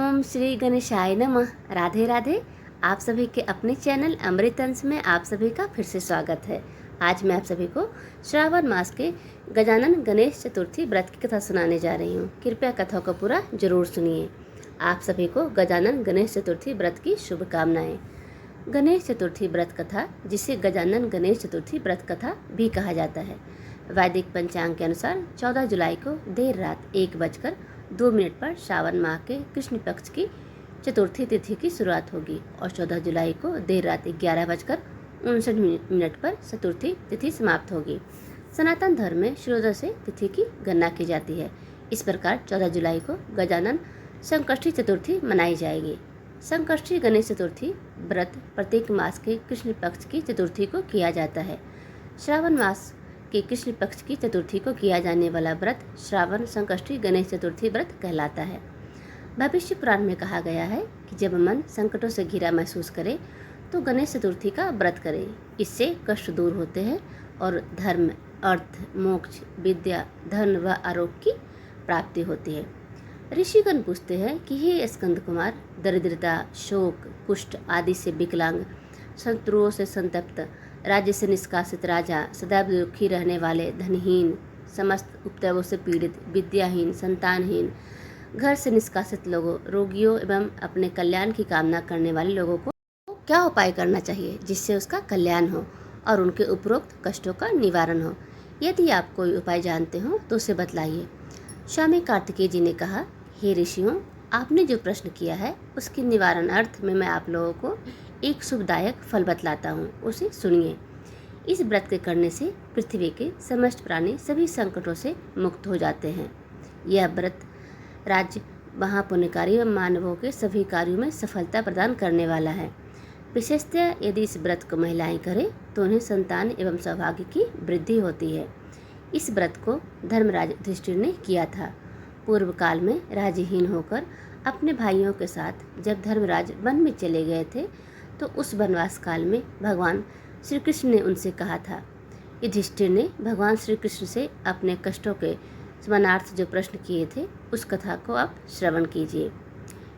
ओम श्री गणेशाय नमः। राधे राधे। आप सभी के अपने चैनल अमृत अंश में आप सभी का फिर से स्वागत है। आज मैं आप सभी को श्रावण मास के गजानन गणेश चतुर्थी व्रत की कथा सुनाने जा रही हूँ। कृपया कथा को पूरा जरूर सुनिए। आप सभी को गजानन गणेश चतुर्थी व्रत की शुभकामनाएं। गणेश चतुर्थी व्रत कथा, जिसे गजानन गणेश चतुर्थी व्रत कथा भी कहा जाता है, वैदिक पंचांग के अनुसार 14 जुलाई को देर रात 1:02 पर श्रावण माह के कृष्ण पक्ष की चतुर्थी तिथि की शुरुआत होगी और 14 जुलाई को देर रात 11:59 पर चतुर्थी तिथि समाप्त होगी। सनातन धर्म में सूर्योदय से तिथि की गणना की जाती है। इस प्रकार 14 जुलाई को गजानन संकष्टी चतुर्थी मनाई जाएगी। संकष्टी गणेश चतुर्थी व्रत प्रत्येक मास के कृष्ण पक्ष की चतुर्थी को किया जाता है। श्रावण मास के कृष्ण पक्ष की चतुर्थी को किया जाने वाला व्रत श्रावण संकष्टी गणेश चतुर्थी व्रत कहलाता है। भविष्य पुराण में कहा गया है कि जब मन संकटों से घिरा महसूस करे तो गणेश चतुर्थी का व्रत करे। इससे कष्ट दूर होते हैं और धर्म, अर्थ, मोक्ष, विद्या, धन व आरोग्य की प्राप्ति होती है। ऋषिगण पूछते हैं कि हे स्कंद कुमार, दरिद्रता, शोक, कुष्ठ आदि से विकलांग, शत्रुओं से संतप्त, राज्य से निष्कासित राजा, सदैव दुखी रहने वाले, धनहीन, समस्त उपद्रवों से पीड़ित, विद्याहीन, संतानहीन, घर से निष्कासित लोगों, रोगियों एवं अपने कल्याण की कामना करने वाले लोगों को क्या उपाय करना चाहिए जिससे उसका कल्याण हो और उनके उपरोक्त कष्टों का निवारण हो। यदि आप कोई उपाय जानते हो तो उसे बतलाइए। स्वामी कार्तिकेय जी ने कहा, हे ऋषियों, आपने जो प्रश्न किया है उसके निवारण अर्थ में मैं आप लोगों को एक शुभदायक फल बतलाता हूँ, उसे सुनिए। इस व्रत के करने से पृथ्वी के समस्त प्राणी सभी संकटों से मुक्त हो जाते हैं। यह व्रत राज्य, महापुण्यकारी व मानवों के सभी कार्यों में सफलता प्रदान करने वाला है। विशेषतः यदि इस व्रत को महिलाएं करें तो उन्हें संतान एवं सौभाग्य की वृद्धि होती है। इस व्रत को धर्मराज युधिष्ठिर ने किया था। पूर्व काल में राज्यहीन होकर अपने भाइयों के साथ जब धर्मराज वन में चले गए थे तो उस वनवास काल में भगवान श्री कृष्ण ने उनसे कहा था। युधिष्ठिर ने भगवान श्री कृष्ण से अपने कष्टों के समानार्थ जो प्रश्न किए थे उस कथा को आप श्रवण कीजिए।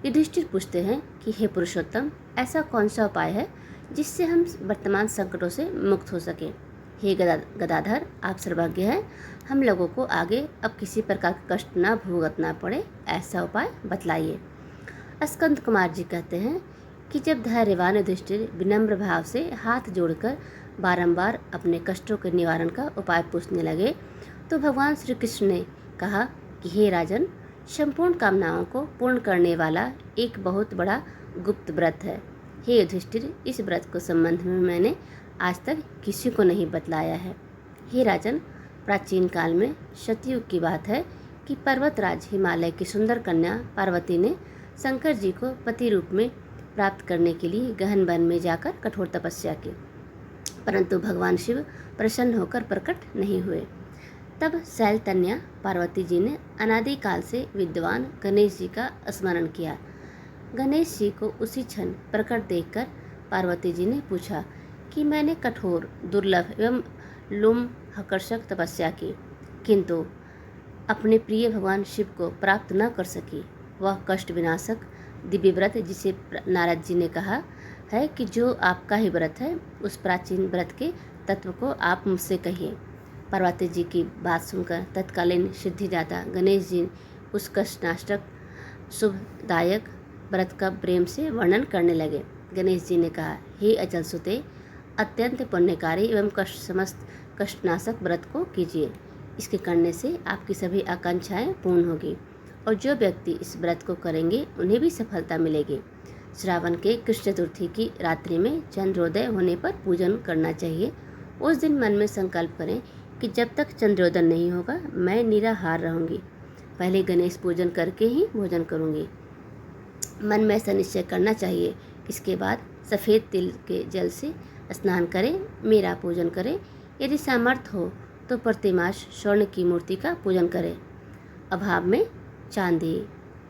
युधिष्ठिर पूछते हैं कि हे पुरुषोत्तम, ऐसा कौन सा उपाय है जिससे हम वर्तमान संकटों से मुक्त हो सके। हे गदाधर, आप सर्वज्ञ हैं, हम लोगों को आगे अब किसी प्रकार का कष्ट न भुगतना पड़े, ऐसा उपाय बतलाइए। स्कंद कुमार जी कहते हैं कि जब धैर्यवान युधिष्ठिर विनम्र भाव से हाथ जोड़कर बारंबार अपने कष्टों के निवारण का उपाय पूछने लगे तो भगवान श्री कृष्ण ने कहा कि हे राजन, संपूर्ण कामनाओं को पूर्ण करने वाला एक बहुत बड़ा गुप्त व्रत है। हे युधिष्ठिर, इस व्रत को संबंध में मैंने आज तक किसी को नहीं बतलाया है। हे राजन, प्राचीन काल में सतयुग की बात है कि पर्वतराज हिमालय की सुंदर कन्या पार्वती ने शंकर जी को पति रूप में प्राप्त करने के लिए गहन वन में जाकर कठोर तपस्या की, परंतु भगवान शिव प्रसन्न होकर प्रकट नहीं हुए। तब शैलतन्या पार्वती जी ने अनादिकाल से विद्वान गणेश जी का स्मरण किया। गणेश जी को उसी क्षण प्रकट देखकर पार्वती जी ने पूछा कि मैंने कठोर, दुर्लभ एवं लोमहर्षक तपस्या की, किंतु अपने प्रिय भगवान शिव को प्राप्त न कर सकी। वह कष्ट विनाशक दिव्य व्रत जिसे नारद जी ने कहा है कि जो आपका ही व्रत है, उस प्राचीन व्रत के तत्व को आप मुझसे कहिए। पार्वती जी की बात सुनकर तत्कालीन सिद्धिदाता गणेश जी उस कष्टनाशक शुभदायक व्रत का प्रेम से वर्णन करने लगे। गणेश जी ने कहा, हे अचल सुते, अत्यंत पुण्यकारी एवं समस्त कष्टनाशक व्रत को कीजिए। इसके करने से आपकी सभी आकांक्षाएं पूर्ण होगी और जो व्यक्ति इस व्रत को करेंगे उन्हें भी सफलता मिलेगी। श्रावण के कृष्ण चतुर्थी की रात्रि में चंद्रोदय होने पर पूजन करना चाहिए। उस दिन मन में संकल्प करें कि जब तक चंद्रोदय नहीं होगा मैं निराहार रहूंगी, पहले गणेश पूजन करके ही भोजन करूंगी। मन में ऐसा निश्चय करना चाहिए। इसके बाद सफ़ेद तिल के जल से स्नान करें, मेरा पूजन करें। यदि सामर्थ्य हो तो प्रतिमास स्वर्ण की मूर्ति का पूजन करें। अभाव में चांदी,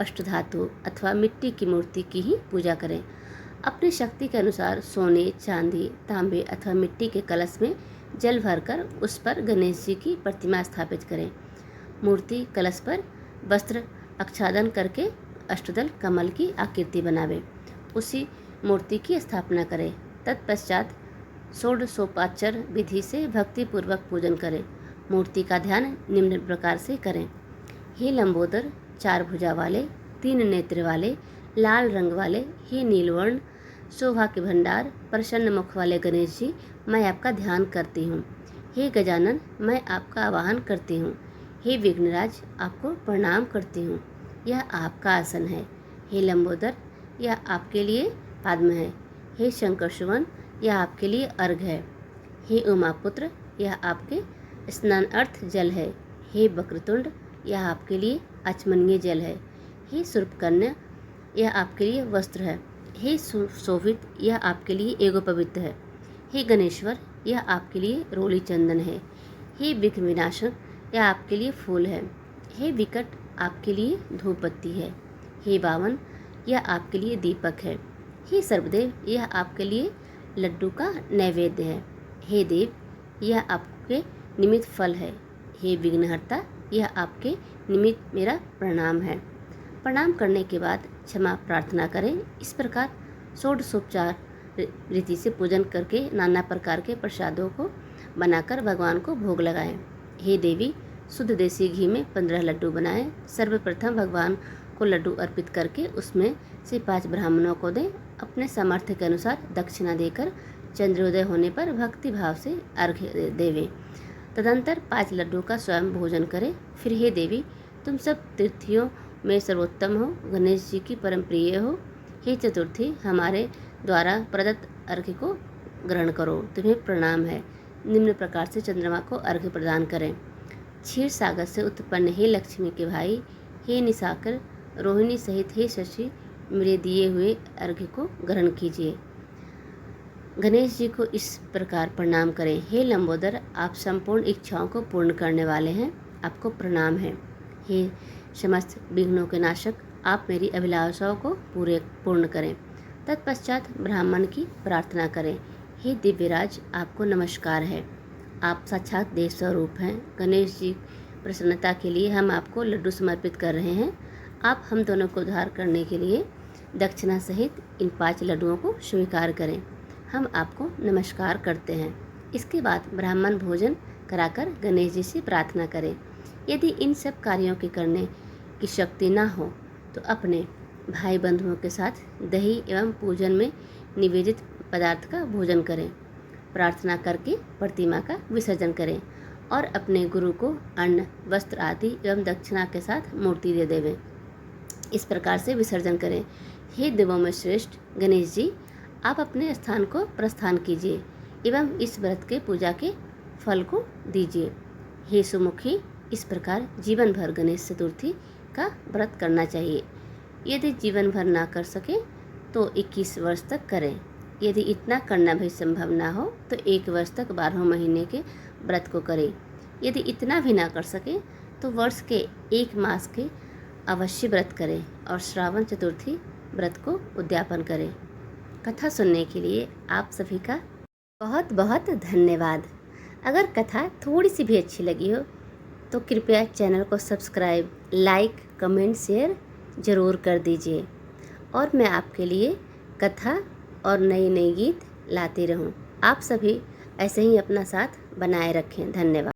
अष्टधातु अथवा मिट्टी की मूर्ति की ही पूजा करें। अपनी शक्ति के अनुसार सोने, चांदी, तांबे अथवा मिट्टी के कलश में जल भरकर उस पर गणेश जी की प्रतिमा स्थापित करें। मूर्ति कलश पर वस्त्र आच्छादन करके अष्टदल कमल की आकृति बनावे, उसी मूर्ति की स्थापना करें। तत्पश्चात षोडशोपचार विधि से भक्तिपूर्वक पूजन करें। मूर्ति का ध्यान निम्न प्रकार से करें। हे लंबोदर, 4 भुजा वाले, 3 नेत्र वाले, लाल रंग वाले, हे नीलवर्ण, शोभा के भंडार, प्रसन्न मुख वाले गणेश जी, मैं आपका ध्यान करती हूँ। हे गजानन, मैं आपका आवाहन करती हूँ। हे विघ्नराज, आपको प्रणाम करती हूँ। यह आपका आसन है। हे लंबोदर, यह आपके लिए पद्म है। हे शंकर सुवन, यह आपके लिए अर्घ है। हे उमापुत्र, यह आपके स्नानार्थ जल है। हे वक्रतुंड, यह आपके लिए आचमनीय जल है। हे सूर्पकन्या, यह आपके लिए वस्त्र है। हे शोभित, यह आपके लिए एगो पवित्र है। हे गणेश्वर, यह आपके लिए रोली चंदन है। हे विघ्न विनाशक, यह आपके लिए फूल है। हे विकट, आपके लिए धूप बत्ती है। हे बावन, यह आपके लिए दीपक है। हे सर्वदेव, यह आपके लिए लड्डू का नैवेद्य है। हे देव, यह आपके निमित्त फल है। हे विघ्नहर्ता, यह आपके निमित्त मेरा प्रणाम है। प्रणाम करने के बाद क्षमा प्रार्थना करें। इस प्रकार षोडशोपचार रीति से पूजन करके नाना प्रकार के प्रसादों को बनाकर भगवान को भोग लगाएं। हे देवी, शुद्ध देसी घी में 15 लड्डू बनाएं। सर्वप्रथम भगवान को लड्डू अर्पित करके उसमें से 5 ब्राह्मणों को दें। अपने सामर्थ्य के अनुसार दक्षिणा देकर चंद्रोदय होने पर भक्ति भाव से अर्घ्य देवें। तदंतर 5 लड्डू का स्वयं भोजन करें। फिर हे देवी, तुम सब तीर्थियों में सर्वोत्तम हो, गणेश जी की परम प्रिय हो। हे चतुर्थी, हमारे द्वारा प्रदत्त अर्घ्य को ग्रहण करो, तुम्हें प्रणाम है। निम्न प्रकार से चंद्रमा को अर्घ्य प्रदान करें। क्षीर सागर से उत्पन्न हे लक्ष्मी के भाई, हे निशाकर, रोहिणी सहित हे शशि, मेरे दिए हुए अर्घ्य को ग्रहण कीजिए। गणेश जी को इस प्रकार प्रणाम करें। हे लंबोदर, आप संपूर्ण इच्छाओं को पूर्ण करने वाले हैं, आपको प्रणाम है। हे समस्त विघ्नों के नाशक, आप मेरी अभिलाषाओं को पूर्ण करें। तत्पश्चात ब्राह्मण की प्रार्थना करें। हे दिव्यराज, आपको नमस्कार है। आप साक्षात देव स्वरूप हैं। गणेश जी प्रसन्नता के लिए हम आपको लड्डू समर्पित कर रहे हैं। आप हम दोनों को उद्धार करने के लिए दक्षिणा सहित इन 5 लड्डुओं को स्वीकार करें। हम आपको नमस्कार करते हैं। इसके बाद ब्राह्मण भोजन कराकर गणेश जी से प्रार्थना करें। यदि इन सब कार्यों के करने की शक्ति ना हो तो अपने भाई बंधुओं के साथ दही एवं पूजन में निवेदित पदार्थ का भोजन करें। प्रार्थना करके प्रतिमा का विसर्जन करें और अपने गुरु को अन्न, वस्त्र आदि एवं दक्षिणा के साथ मूर्ति दे देवें। इस प्रकार से विसर्जन करें। हे देवों में श्रेष्ठ गणेश जी, आप अपने स्थान को प्रस्थान कीजिए एवं इस व्रत के पूजा के फल को दीजिए। हे सुमुखी, इस प्रकार जीवन भर गणेश चतुर्थी का व्रत करना चाहिए। यदि जीवन भर ना कर सके तो 21 वर्ष तक करें। यदि इतना करना भी संभव ना हो तो 1 वर्ष तक 12 महीने के व्रत को करें। यदि इतना भी ना कर सके तो वर्ष के 1 मास के अवश्य व्रत करें और श्रावण चतुर्थी व्रत को उद्यापन करें। कथा सुनने के लिए आप सभी का बहुत बहुत धन्यवाद। अगर कथा थोड़ी सी भी अच्छी लगी हो तो कृपया चैनल को सब्सक्राइब, लाइक, कमेंट, शेयर ज़रूर कर दीजिए और मैं आपके लिए कथा और नई नई गीत लाती रहूं। आप सभी ऐसे ही अपना साथ बनाए रखें। धन्यवाद।